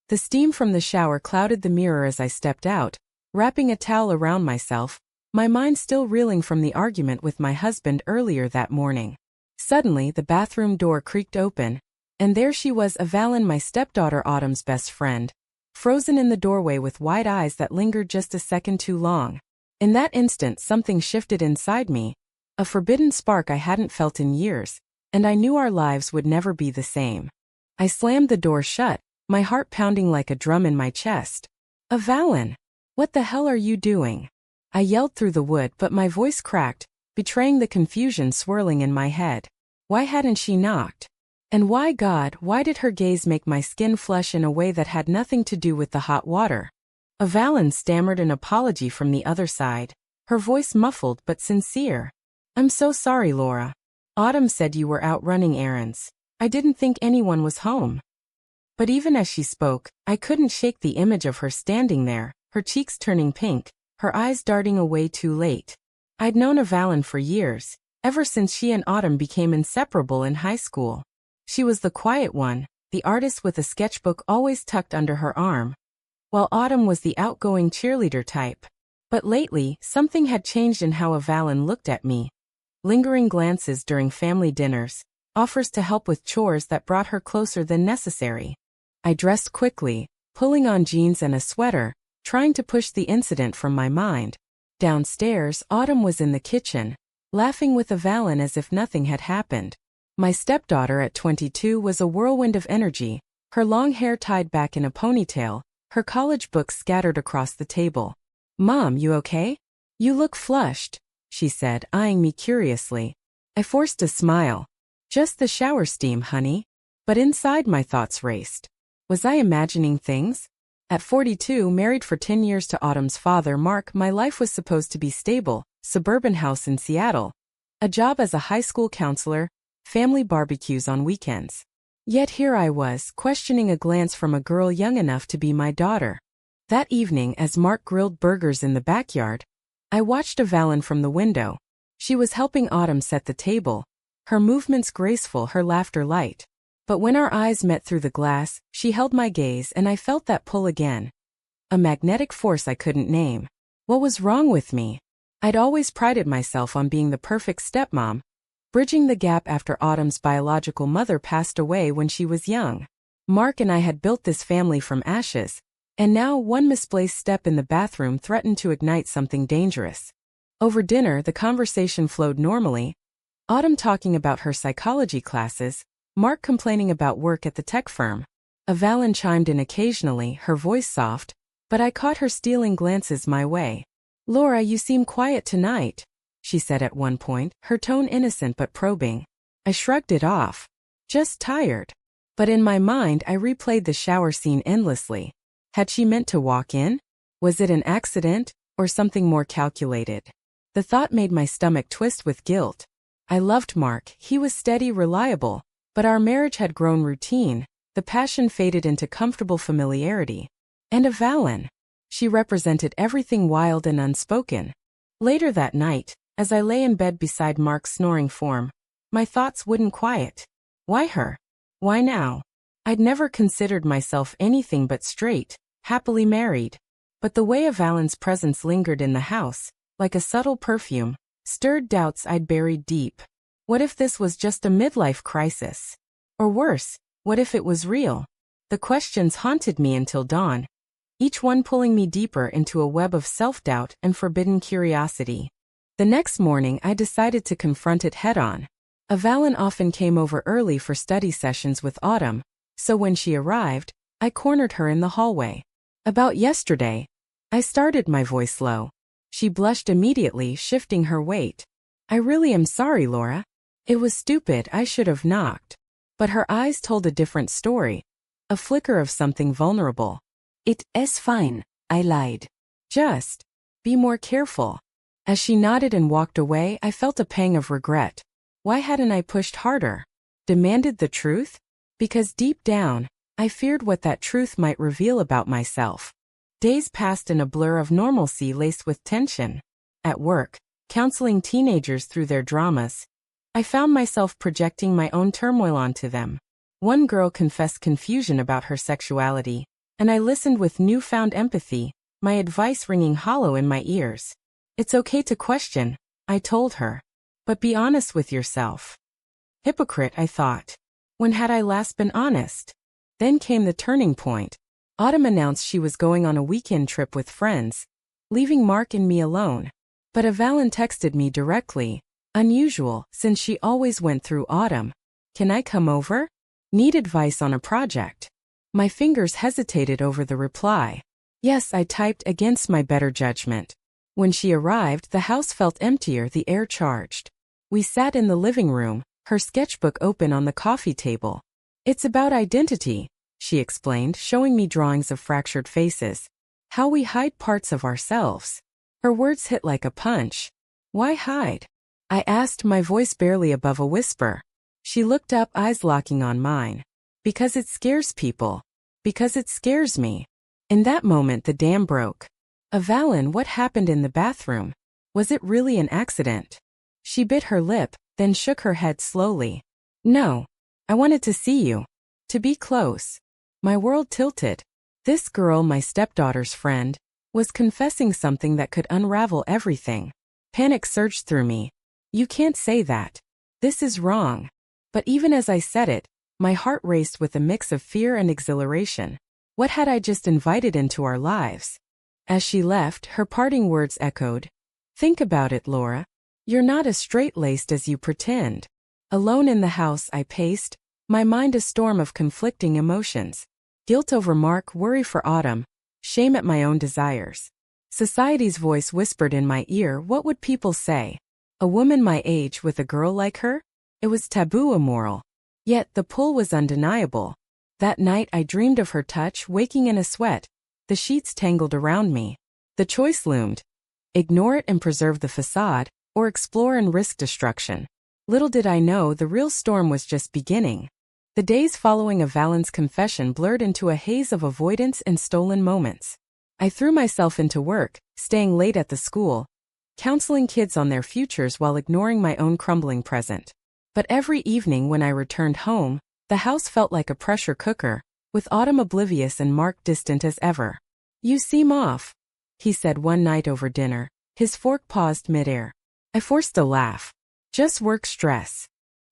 The steam from the shower clouded the mirror as I stepped out, wrapping a towel around myself, my mind still reeling from the argument with my husband earlier that morning. Suddenly, the bathroom door creaked open, and there she was, Evelyn, my stepdaughter Autumn's best friend, frozen in the doorway with wide eyes that lingered just a second too long. In that instant, something shifted inside me, a forbidden spark I hadn't felt in years, and I knew our lives would never be the same. I slammed the door shut, my heart pounding like a drum in my chest. Evelyn, what the hell are you doing? I yelled through the wood, but my voice cracked, betraying the confusion swirling in my head. Why hadn't she knocked? And why, God, why did her gaze make my skin flush in a way that had nothing to do with the hot water? Evelyn stammered an apology from the other side, her voice muffled but sincere. I'm so sorry, Laura. Autumn said you were out running errands. I didn't think anyone was home. But even as she spoke, I couldn't shake the image of her standing there, her cheeks turning pink, her eyes darting away too late. I'd known Evelyn for years, ever since she and Autumn became inseparable in high school. She was the quiet one, the artist with a sketchbook always tucked under her arm, while Autumn was the outgoing cheerleader type. But lately, something had changed in how Evelyn looked at me. Lingering glances during family dinners, offers to help with chores that brought her closer than necessary. I dressed quickly, pulling on jeans and a sweater, trying to push the incident from my mind. Downstairs, Autumn was in the kitchen, laughing with Evelyn as if nothing had happened. My stepdaughter at 22 was a whirlwind of energy, her long hair tied back in a ponytail, her college books scattered across the table. Mom, you okay? You look flushed, she said, eyeing me curiously. I forced a smile. Just the shower steam, honey. But inside my thoughts raced. Was I imagining things? At 42, married for 10 years to Autumn's father, Mark, my life was supposed to be stable, suburban house in Seattle, a job as a high school counselor, family barbecues on weekends. Yet here I was, questioning a glance from a girl young enough to be my daughter. That evening, as Mark grilled burgers in the backyard, I watched Evelyn from the window. She was helping Autumn set the table, her movements graceful, her laughter light. But when our eyes met through the glass, she held my gaze and I felt that pull again. A magnetic force I couldn't name. What was wrong with me? I'd always prided myself on being the perfect stepmom, bridging the gap after Autumn's biological mother passed away when she was young. Mark and I had built this family from ashes, and now one misplaced step in the bathroom threatened to ignite something dangerous. Over dinner, the conversation flowed normally, Autumn talking about her psychology classes, Mark complaining about work at the tech firm. Evelyn chimed in occasionally, her voice soft, but I caught her stealing glances my way. Laura, you seem quiet tonight, she said at one point, her tone innocent but probing. I shrugged it off. Just tired. But in my mind, I replayed the shower scene endlessly. Had she meant to walk in? Was it an accident, or something more calculated? The thought made my stomach twist with guilt. I loved Mark, he was steady, reliable. But our marriage had grown routine, the passion faded into comfortable familiarity. And Evelyn. She represented everything wild and unspoken. Later that night, as I lay in bed beside Mark's snoring form, my thoughts wouldn't quiet. Why her? Why now? I'd never considered myself anything but straight, happily married. But the way Evelyn's presence lingered in the house, like a subtle perfume, stirred doubts I'd buried deep. What if this was just a midlife crisis? Or worse, what if it was real? The questions haunted me until dawn, each one pulling me deeper into a web of self-doubt and forbidden curiosity. The next morning, I decided to confront it head-on. Evelyn often came over early for study sessions with Autumn, so when she arrived, I cornered her in the hallway. About yesterday, I started, my voice low. She blushed immediately, shifting her weight. I really am sorry, Laura. It was stupid, I should have knocked. But her eyes told a different story, a flicker of something vulnerable. It's fine, I lied. Just be more careful. As she nodded and walked away, I felt a pang of regret. Why hadn't I pushed harder? Demanded the truth? Because deep down, I feared what that truth might reveal about myself. Days passed in a blur of normalcy laced with tension. At work, counseling teenagers through their dramas, I found myself projecting my own turmoil onto them. One girl confessed confusion about her sexuality, and I listened with newfound empathy, my advice ringing hollow in my ears. It's okay to question, I told her. But be honest with yourself. Hypocrite, I thought. When had I last been honest? Then came the turning point. Autumn announced she was going on a weekend trip with friends, leaving Mark and me alone. But Evelyn texted me directly. Unusual, since she always went through Autumn. Can I come over? Need advice on a project. My fingers hesitated over the reply. Yes, I typed against my better judgment. When she arrived, the house felt emptier, the air charged. We sat in the living room, her sketchbook open on the coffee table. It's about identity, she explained, showing me drawings of fractured faces. How we hide parts of ourselves. Her words hit like a punch. Why hide? I asked, my voice barely above a whisper. She looked up, eyes locking on mine. Because it scares people. Because it scares me. In that moment the dam broke. Evelyn, what happened in the bathroom? Was it really an accident? She bit her lip, then shook her head slowly. No. I wanted to see you. To be close. My world tilted. This girl, my stepdaughter's friend, was confessing something that could unravel everything. Panic surged through me. You can't say that. This is wrong. But even as I said it, my heart raced with a mix of fear and exhilaration. What had I just invited into our lives? As she left, her parting words echoed. Think about it, Laura. You're not as straight-laced as you pretend. Alone in the house I paced, my mind a storm of conflicting emotions. Guilt over Mark, worry for Autumn, shame at my own desires. Society's voice whispered in my ear, what would people say? A woman my age with a girl like her? It was taboo, immoral. Yet the pull was undeniable. That night I dreamed of her touch, waking in a sweat, the sheets tangled around me. The choice loomed. Ignore it and preserve the facade, or explore and risk destruction. Little did I know the real storm was just beginning. The days following Evelyn's confession blurred into a haze of avoidance and stolen moments. I threw myself into work, staying late at the school, counseling kids on their futures while ignoring my own crumbling present. But every evening when I returned home, the house felt like a pressure cooker, with Autumn oblivious and Mark distant as ever. You seem off, he said one night over dinner, his fork paused midair. I forced a laugh. Just work stress.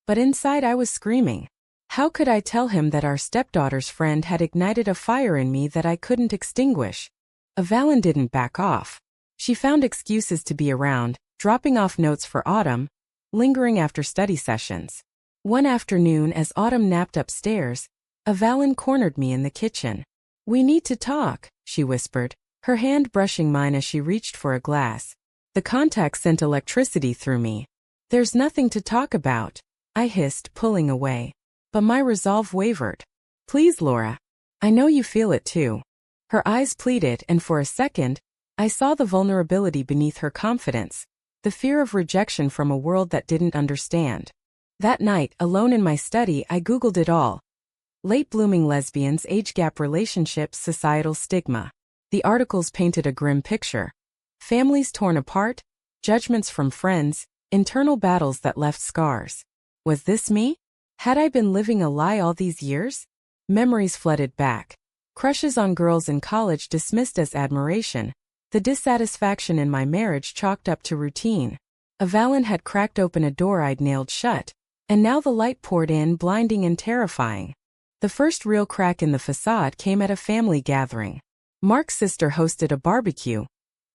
But inside I was screaming. How could I tell him that our stepdaughter's friend had ignited a fire in me that I couldn't extinguish? Evelyn didn't back off. She found excuses to be around, dropping off notes for Autumn, lingering after study sessions. One afternoon as Autumn napped upstairs, Evelyn cornered me in the kitchen. We need to talk, she whispered, her hand brushing mine as she reached for a glass. The contact sent electricity through me. There's nothing to talk about, I hissed, pulling away. But my resolve wavered. Please, Laura. I know you feel it too. Her eyes pleaded, and for a second, I saw the vulnerability beneath her confidence, the fear of rejection from a world that didn't understand. That night, alone in my study, I Googled it all. Late-blooming lesbians, age gap relationships, societal stigma. The articles painted a grim picture. Families torn apart, judgments from friends, internal battles that left scars. Was this me? Had I been living a lie all these years? Memories flooded back. Crushes on girls in college dismissed as admiration. The dissatisfaction in my marriage chalked up to routine. Evelyn had cracked open a door I'd nailed shut, and now the light poured in, blinding and terrifying. The first real crack in the facade came at a family gathering. Mark's sister hosted a barbecue,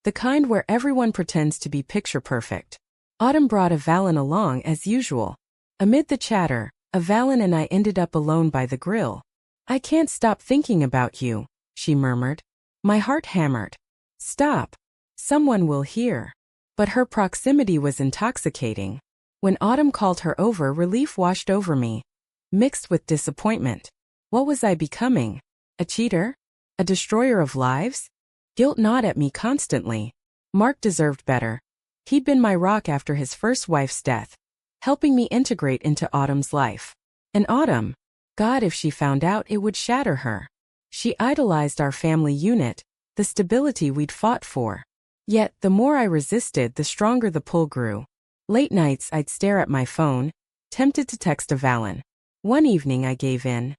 the kind where everyone pretends to be picture perfect. Autumn brought Evelyn along as usual. Amid the chatter, Evelyn and I ended up alone by the grill. I can't stop thinking about you, she murmured. My heart hammered. Stop. Someone will hear. But her proximity was intoxicating. When Autumn called her over, relief washed over me, mixed with disappointment. What was I becoming? A cheater? A destroyer of lives? Guilt gnawed at me constantly. Mark deserved better. He'd been my rock after his first wife's death, helping me integrate into Autumn's life. And Autumn, God, if she found out, it would shatter her. She idolized our family unit, the stability we'd fought for. Yet, the more I resisted, the stronger the pull grew. Late nights I'd stare at my phone, tempted to text Evelyn. One evening I gave in.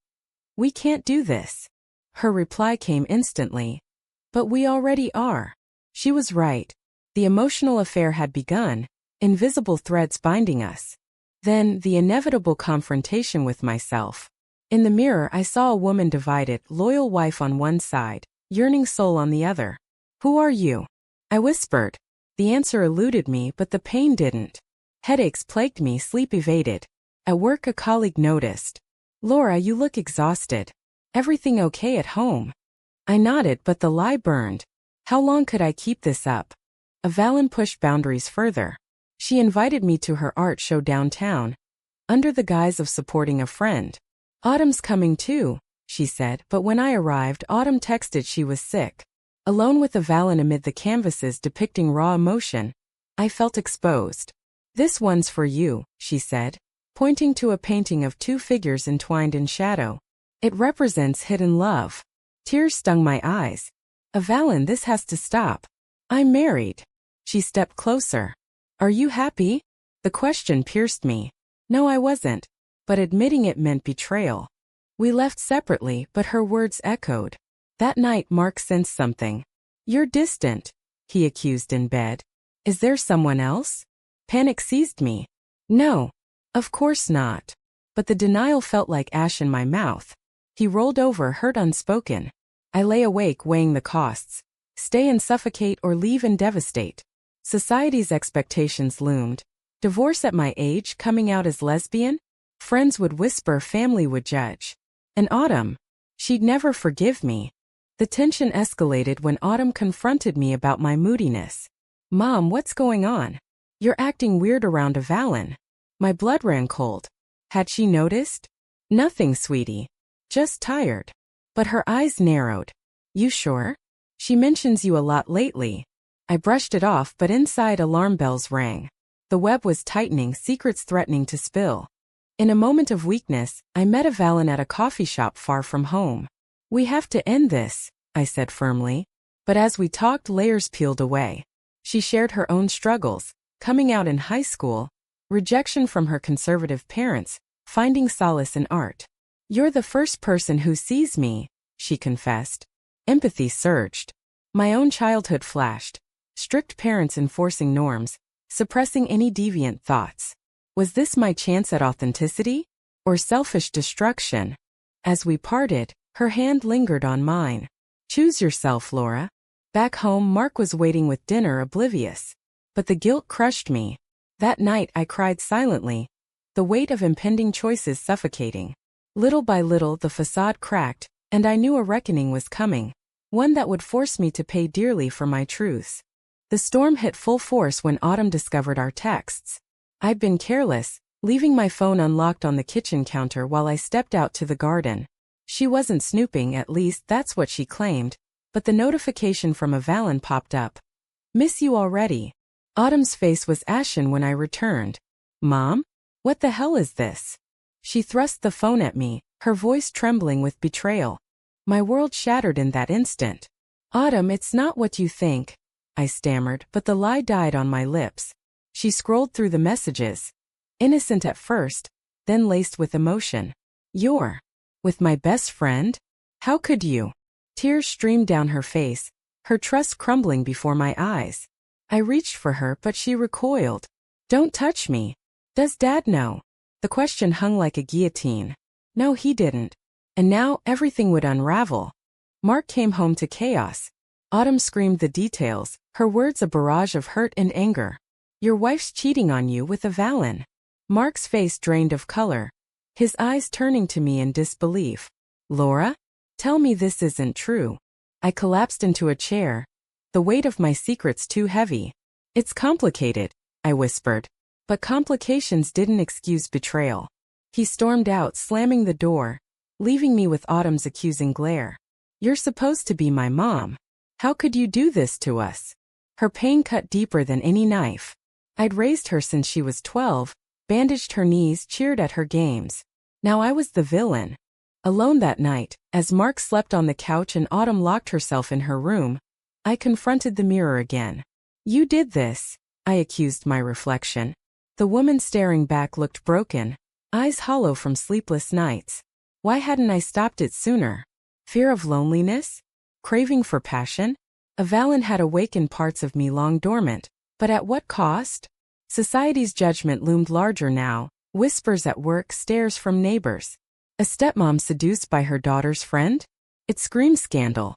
We can't do this. Her reply came instantly. But we already are. She was right. The emotional affair had begun, invisible threads binding us. Then, the inevitable confrontation with myself. In the mirror, I saw a woman divided, loyal wife on one side, yearning soul on the other. Who are you? I whispered. The answer eluded me, but the pain didn't. Headaches plagued me, sleep evaded. At work, a colleague noticed. Laura, you look exhausted. Everything okay at home? I nodded, but the lie burned. How long could I keep this up? Evalyn pushed boundaries further. She invited me to her art show downtown, under the guise of supporting a friend. Autumn's coming too, she said, but when I arrived, Autumn texted she was sick. Alone with Evalyn amid the canvases depicting raw emotion, I felt exposed. This one's for you, she said, pointing to a painting of two figures entwined in shadow. It represents hidden love. Tears stung my eyes. Evalyn, this has to stop. I'm married. She stepped closer. Are you happy? The question pierced me. No, I wasn't. But admitting it meant betrayal. We left separately, but her words echoed. That night, Mark sensed something. You're distant, he accused in bed. Is there someone else? Panic seized me. No. Of course not. But the denial felt like ash in my mouth. He rolled over, hurt unspoken. I lay awake weighing the costs. Stay and suffocate or leave and devastate. Society's expectations loomed. Divorce at my age, coming out as lesbian? Friends would whisper, family would judge. And Autumn? She'd never forgive me. The tension escalated when Autumn confronted me about my moodiness. Mom, what's going on? You're acting weird around Evalyn. My blood ran cold. Had she noticed? Nothing, sweetie. Just tired. But her eyes narrowed. You sure? She mentions you a lot lately. I brushed it off, but inside alarm bells rang. The web was tightening, secrets threatening to spill. In a moment of weakness, I met Evalyn at a coffee shop far from home. We have to end this, I said firmly. But as we talked, layers peeled away. She shared her own struggles, coming out in high school, rejection from her conservative parents, finding solace in art. You're the first person who sees me, she confessed. Empathy surged. My own childhood flashed. Strict parents enforcing norms, suppressing any deviant thoughts. Was this my chance at authenticity? Or selfish destruction? As we parted, her hand lingered on mine. Choose yourself, Laura. Back home, Mark was waiting with dinner, oblivious. But the guilt crushed me. That night I cried silently, the weight of impending choices suffocating. Little by little the facade cracked, and I knew a reckoning was coming. One that would force me to pay dearly for my truths. The storm hit full force when Autumn discovered our texts. I'd been careless, leaving my phone unlocked on the kitchen counter while I stepped out to the garden. She wasn't snooping, at least that's what she claimed, but the notification from Evalyn popped up. Miss you already. Autumn's face was ashen when I returned. Mom? What the hell is this? She thrust the phone at me, her voice trembling with betrayal. My world shattered in that instant. Autumn, it's not what you think, I stammered, but the lie died on my lips. She scrolled through the messages. Innocent at first, then laced with emotion. You're with my best friend? How could you? Tears streamed down her face, her trust crumbling before my eyes. I reached for her, but she recoiled. Don't touch me. Does Dad know? The question hung like a guillotine. No, he didn't. And now everything would unravel. Mark came home to chaos. Autumn screamed the details, her words a barrage of hurt and anger. Your wife's cheating on you with Evalyn. Mark's face drained of color, his eyes turning to me in disbelief. Laura? Tell me this isn't true. I collapsed into a chair, the weight of my secrets too heavy. It's complicated, I whispered. But complications didn't excuse betrayal. He stormed out, slamming the door, leaving me with Autumn's accusing glare. You're supposed to be my mom. How could you do this to us? Her pain cut deeper than any knife. I'd raised her since she was 12, bandaged her knees, cheered at her games. Now I was the villain. Alone that night, as Mark slept on the couch and Autumn locked herself in her room, I confronted the mirror again. You did this, I accused my reflection. The woman staring back looked broken, eyes hollow from sleepless nights. Why hadn't I stopped it sooner? Fear of loneliness? Craving for passion? Avalon had awakened parts of me long dormant, but at what cost? Society's judgment loomed larger now, whispers at work, stares from neighbors. A stepmom seduced by her daughter's friend? It screamed scandal.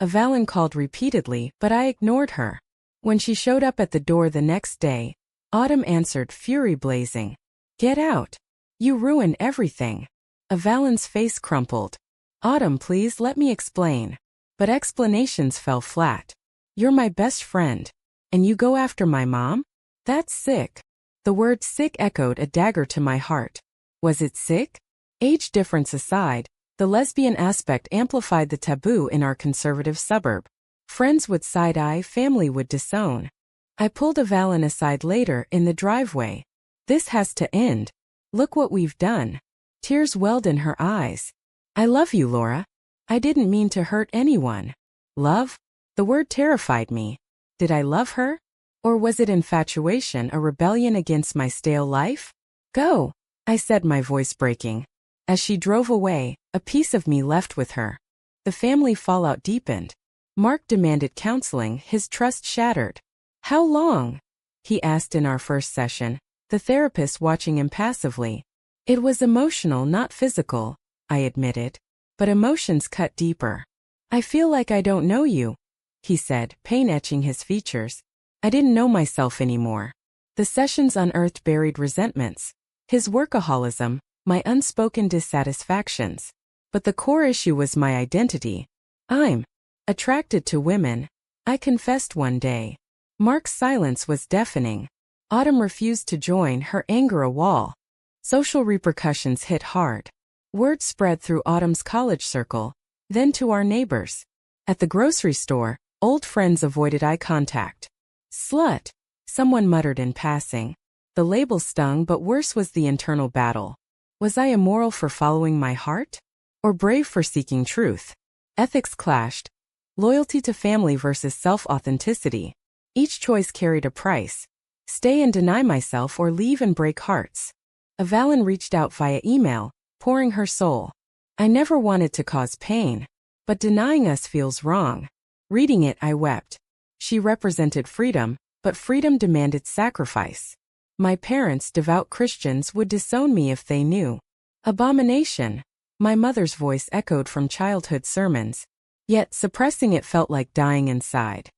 Avalon called repeatedly, but I ignored her. When she showed up at the door the next day, Autumn answered, fury blazing. Get out. You ruin everything. Avalon's face crumpled. Autumn, please let me explain. But explanations fell flat. You're my best friend. And you go after my mom? That's sick. The word sick echoed a dagger to my heart. Was it sick? Age difference aside, the lesbian aspect amplified the taboo in our conservative suburb. Friends would side-eye, family would disown. I pulled Avalon aside later in the driveway. This has to end. Look what we've done. Tears welled in her eyes. I love you, Laura. I didn't mean to hurt anyone. Love? The word terrified me. Did I love her? Or was it infatuation, a rebellion against my stale life? Go, I said, my voice breaking. As she drove away, a piece of me left with her. The family fallout deepened. Mark demanded counseling, his trust shattered. How long? He asked in our first session, the therapist watching impassively. It was emotional, not physical, I admitted. But emotions cut deeper. I feel like I don't know you, he said, pain etching his features. I didn't know myself anymore. The sessions unearthed buried resentments. His workaholism, my unspoken dissatisfactions. But the core issue was my identity. I'm attracted to women, I confessed one day. Mark's silence was deafening. Autumn refused to join, her anger a wall. Social repercussions hit hard. Word spread through Autumn's college circle, then to our neighbors. At the grocery store, old friends avoided eye contact. Slut, someone muttered in passing. The label stung, but worse was the internal battle. Was I immoral for following my heart? Or brave for seeking truth? Ethics clashed. Loyalty to family versus self-authenticity. Each choice carried a price. Stay and deny myself or leave and break hearts. Avalon reached out via email, pouring her soul. I never wanted to cause pain. But denying us feels wrong. Reading it, I wept. She represented freedom, but freedom demanded sacrifice. My parents, devout Christians, would disown me if they knew. Abomination. My mother's voice echoed from childhood sermons. Yet, suppressing it felt like dying inside.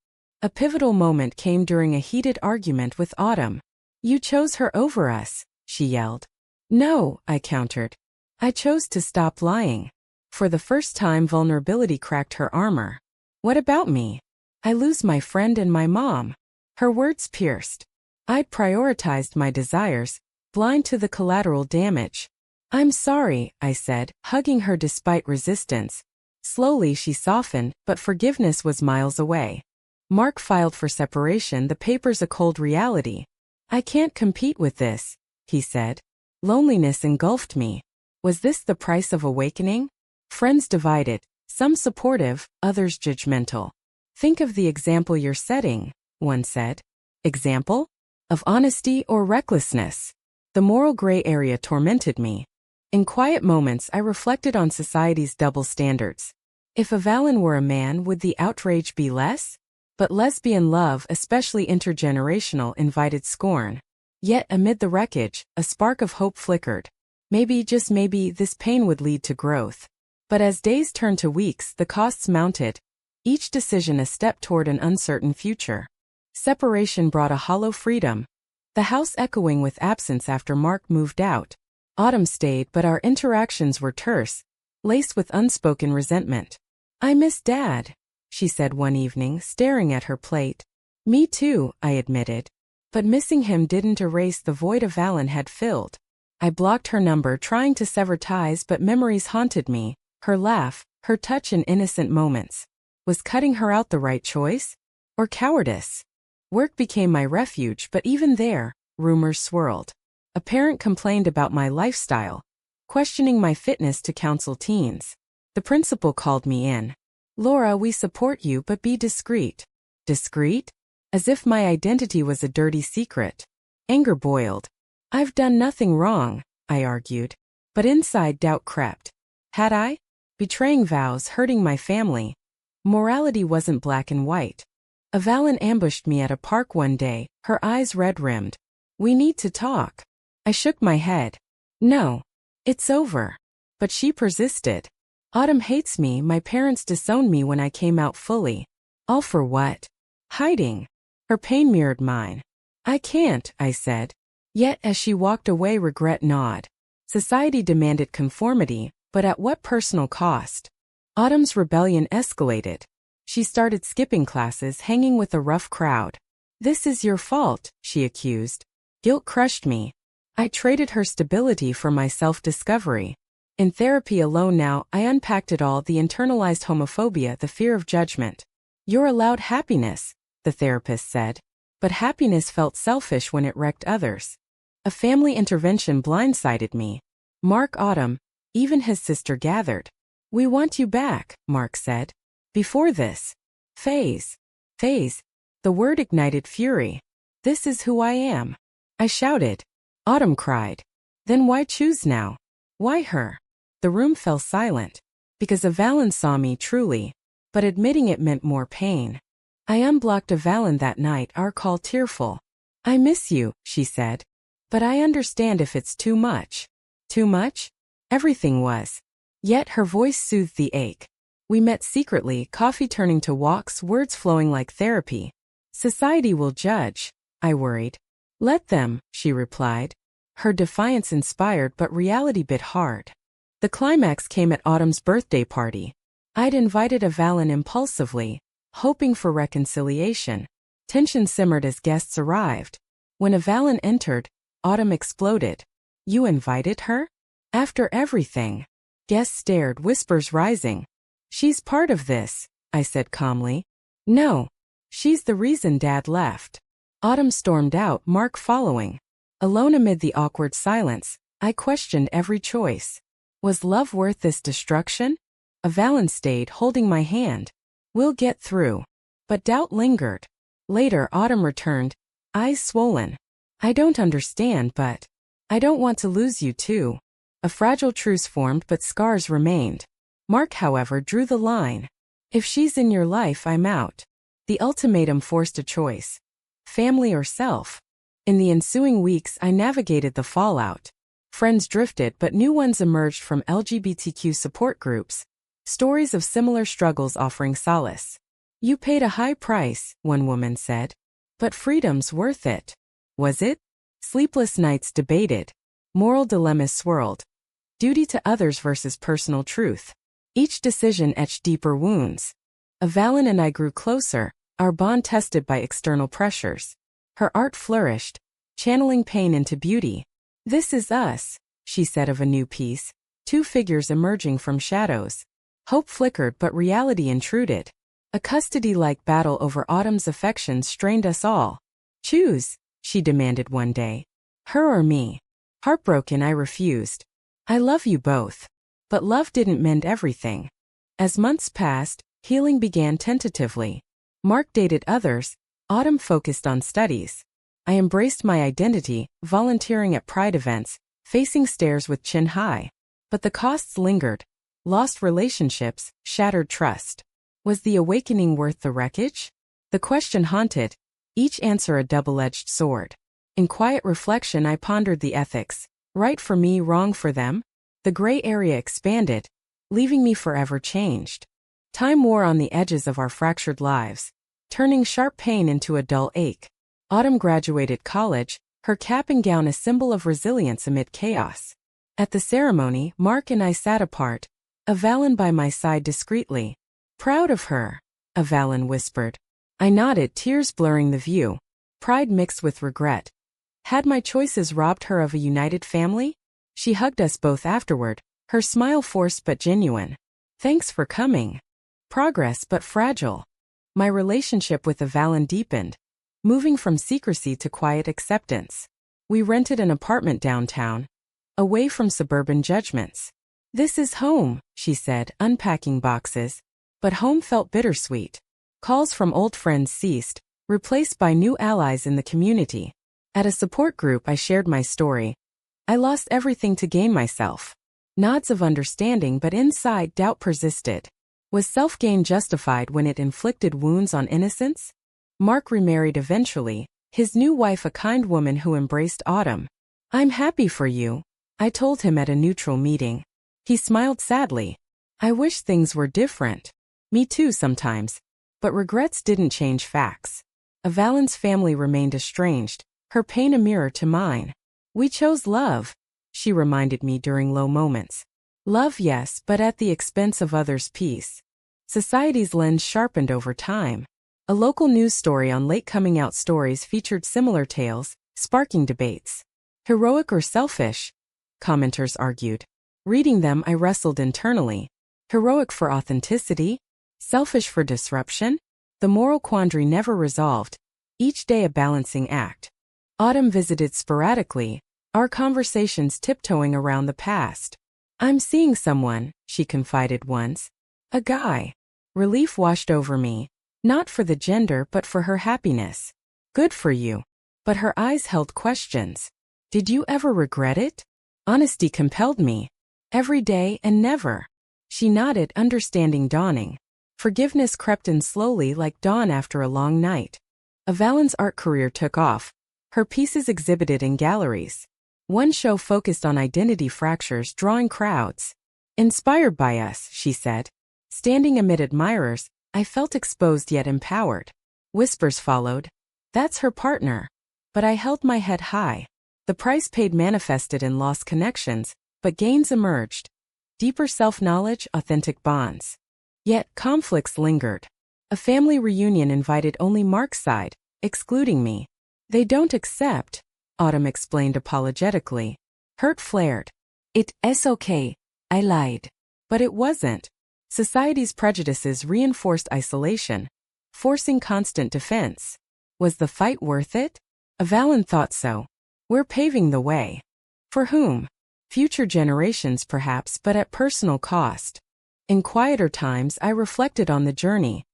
A pivotal moment came during a heated argument with Autumn. You chose her over us, she yelled. No, I countered. I chose to stop lying. For the first time, vulnerability cracked her armor. What about me? I lose my friend and my mom. Her words pierced. I'd prioritized my desires, blind to the collateral damage. I'm sorry, I said, hugging her despite resistance. Slowly she softened, but forgiveness was miles away. Mark filed for separation, the papers a cold reality. I can't compete with this, he said. Loneliness engulfed me. Was this the price of awakening? Friends divided, some supportive, others judgmental. Think of the example you're setting, one said. Example? Of honesty or recklessness? The moral gray area tormented me. In quiet moments, I reflected on society's double standards. If Avalon were a man, would the outrage be less? But lesbian love, especially intergenerational, invited scorn. Yet, amid the wreckage, a spark of hope flickered. Maybe, just maybe, this pain would lead to growth. But as days turned to weeks, the costs mounted. Each decision a step toward an uncertain future. Separation brought a hollow freedom. The house echoing with absence after Mark moved out. Autumn stayed, but our interactions were terse, laced with unspoken resentment. I miss Dad, she said one evening, staring at her plate. Me too, I admitted. But missing him didn't erase the void Avalon had filled. I blocked her number, trying to sever ties, but memories haunted me. Her laugh, her touch in innocent moments. Was cutting her out the right choice? Or cowardice? Work became my refuge, but even there, rumors swirled. A parent complained about my lifestyle, questioning my fitness to counsel teens. The principal called me in. Laura, we support you, but be discreet. Discreet? As if my identity was a dirty secret. Anger boiled. I've done nothing wrong, I argued. But inside doubt crept. Had I? betraying vows, hurting my family. Morality wasn't black and white. Avalon ambushed me at a park one day, her eyes red-rimmed. "We need to talk." I shook my head. "No. It's over." But she persisted. "Autumn hates me, my parents disowned me when I came out fully." "All for what?" "Hiding." Her pain mirrored mine. "I can't," I said. Yet as she walked away, regret gnawed. Society demanded conformity, but at what personal cost? Autumn's rebellion escalated. She started skipping classes, hanging with a rough crowd. "This is your fault," she accused. Guilt crushed me. I traded her stability for my self-discovery. In therapy alone now, I unpacked it all: the internalized homophobia, the fear of judgment. "You're allowed happiness," the therapist said. But happiness felt selfish when it wrecked others. A family intervention blindsided me. Mark, Autumn, even his sister gathered. "We want you back," Mark said. "Before this phase, the word ignited fury. "This is who I am," I shouted. Autumn cried. "Then why choose now? Why her?" The room fell silent. Because Avalon saw me truly, but admitting it meant more pain. I unblocked Avalon that night, our call tearful. "I miss you," she said. "But I understand if it's too much." Too much? Everything was. Yet her voice soothed the ache. We met secretly, coffee turning to walks, words flowing like therapy. "Society will judge," I worried. "Let them," she replied. Her defiance inspired, but reality bit hard. The climax came at Autumn's birthday party. I'd invited Avalon impulsively, hoping for reconciliation. Tension simmered as guests arrived. When Avalon entered, Autumn exploded. "You invited her? After everything?" Guests stared, whispers rising. "She's part of this," I said calmly. "No. She's the reason Dad left." Autumn stormed out, Mark following. Alone amid the awkward silence, I questioned every choice. Was love worth this destruction? Avalon stayed, holding my hand. "We'll get through." But doubt lingered. Later, Autumn returned, eyes swollen. "I don't understand, but I don't want to lose you too." A fragile truce formed, but scars remained. Mark, however, drew the line. "If she's in your life, I'm out." The ultimatum forced a choice. Family or self? In the ensuing weeks, I navigated the fallout. Friends drifted, but new ones emerged from LGBTQ support groups. Stories of similar struggles offering solace. "You paid a high price," one woman said. "But freedom's worth it." Was it? Sleepless nights debated. Moral dilemmas swirled. Duty to others versus personal truth. Each decision etched deeper wounds. Avalon and I grew closer, our bond tested by external pressures. Her art flourished, channeling pain into beauty. "This is us," she said of a new piece, two figures emerging from shadows. Hope flickered, but reality intruded. A custody-like battle over Autumn's affections strained us all. "Choose," she demanded one day. "Her or me?" Heartbroken, I refused. "I love you both." But love didn't mend everything. As months passed, healing began tentatively. Mark dated others, Autumn focused on studies. I embraced my identity, volunteering at pride events, facing stares with chin high. But the costs lingered. Lost relationships, shattered trust. Was the awakening worth the wreckage? The question haunted, each answer a double-edged sword. In quiet reflection, I pondered the ethics. Right for me, wrong for them? The gray area expanded, leaving me forever changed. Time wore on the edges of our fractured lives, turning sharp pain into a dull ache. Autumn graduated college, her cap and gown a symbol of resilience amid chaos. At the ceremony, Mark and I sat apart, Avalon by my side discreetly. "Proud of her," Avalon whispered. I nodded, tears blurring the view. Pride mixed with regret. Had my choices robbed her of a united family? She hugged us both afterward, her smile forced but genuine. "Thanks for coming." Progress but fragile. My relationship with Avalon deepened, moving from secrecy to quiet acceptance. We rented an apartment downtown, away from suburban judgments. "This is home," she said, unpacking boxes. But home felt bittersweet. Calls from old friends ceased, replaced by new allies in the community. At a support group, I shared my story. I lost everything to gain myself. Nods of understanding, but inside doubt persisted. Was self-gain justified when it inflicted wounds on innocence? Mark remarried eventually, his new wife a kind woman who embraced Autumn. "I'm happy for you," I told him at a neutral meeting. He smiled sadly. "I wish things were different." Me too sometimes. But regrets didn't change facts. Evelyn's family remained estranged, her pain a mirror to mine. "We chose love," she reminded me during low moments. "Love, yes, but at the expense of others' peace." Society's lens sharpened over time. A local news story on late coming out stories featured similar tales, sparking debates. Heroic or selfish? Commenters argued. Reading them, I wrestled internally. Heroic for authenticity? Selfish for disruption? The moral quandary never resolved, each day a balancing act. Autumn visited sporadically, our conversations tiptoeing around the past. "I'm seeing someone," she confided once. "A guy." Relief washed over me, not for the gender but for her happiness. "Good for you." But her eyes held questions. "Did you ever regret it?" Honesty compelled me. "Every day and never." She nodded, understanding dawning. Forgiveness crept in slowly like dawn after a long night. Evelyn's art career took off, her pieces exhibited in galleries. One show focused on identity fractures, drawing crowds. "Inspired by us," she said. Standing amid admirers, I felt exposed yet empowered. Whispers followed. "That's her partner." But I held my head high. The price paid manifested in lost connections, but gains emerged. Deeper self-knowledge, authentic bonds. Yet conflicts lingered. A family reunion invited only Mark's side, excluding me. "They don't accept," Autumn explained apologetically. Hurt flared. "It's okay, I lied." But it wasn't. Society's prejudices reinforced isolation, forcing constant defense. Was the fight worth it? Evelyn thought so. We're paving the way. For whom? Future generations perhaps, but at personal cost. In quieter times, I reflected on the journey.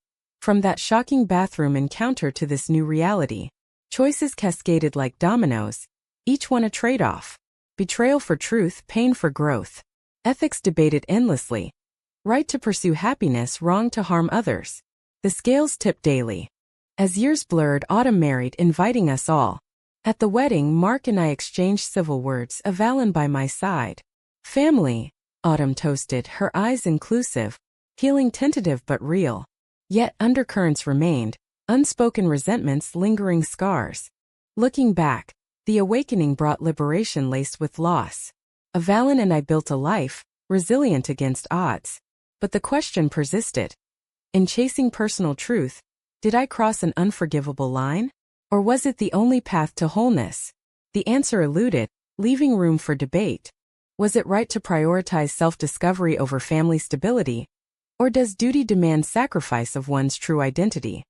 From that shocking bathroom encounter to this new reality. Choices cascaded like dominoes, each one a trade-off. Betrayal for truth, pain for growth. Ethics debated endlessly. Right to pursue happiness, wrong to harm others. The scales tipped daily. As years blurred, Autumn married, inviting us all. At the wedding, Mark and I exchanged civil words, Evelyn by my side. "Family," Autumn toasted, her eyes inclusive, healing tentative but real. Yet undercurrents remained, unspoken resentments, lingering scars. Looking back, the awakening brought liberation laced with loss. Evelyn and I built a life, resilient against odds. But the question persisted. In chasing personal truth, did I cross an unforgivable line? Or was it the only path to wholeness? The answer eluded, leaving room for debate. Was it right to prioritize self-discovery over family stability? Or does duty demand sacrifice of one's true identity?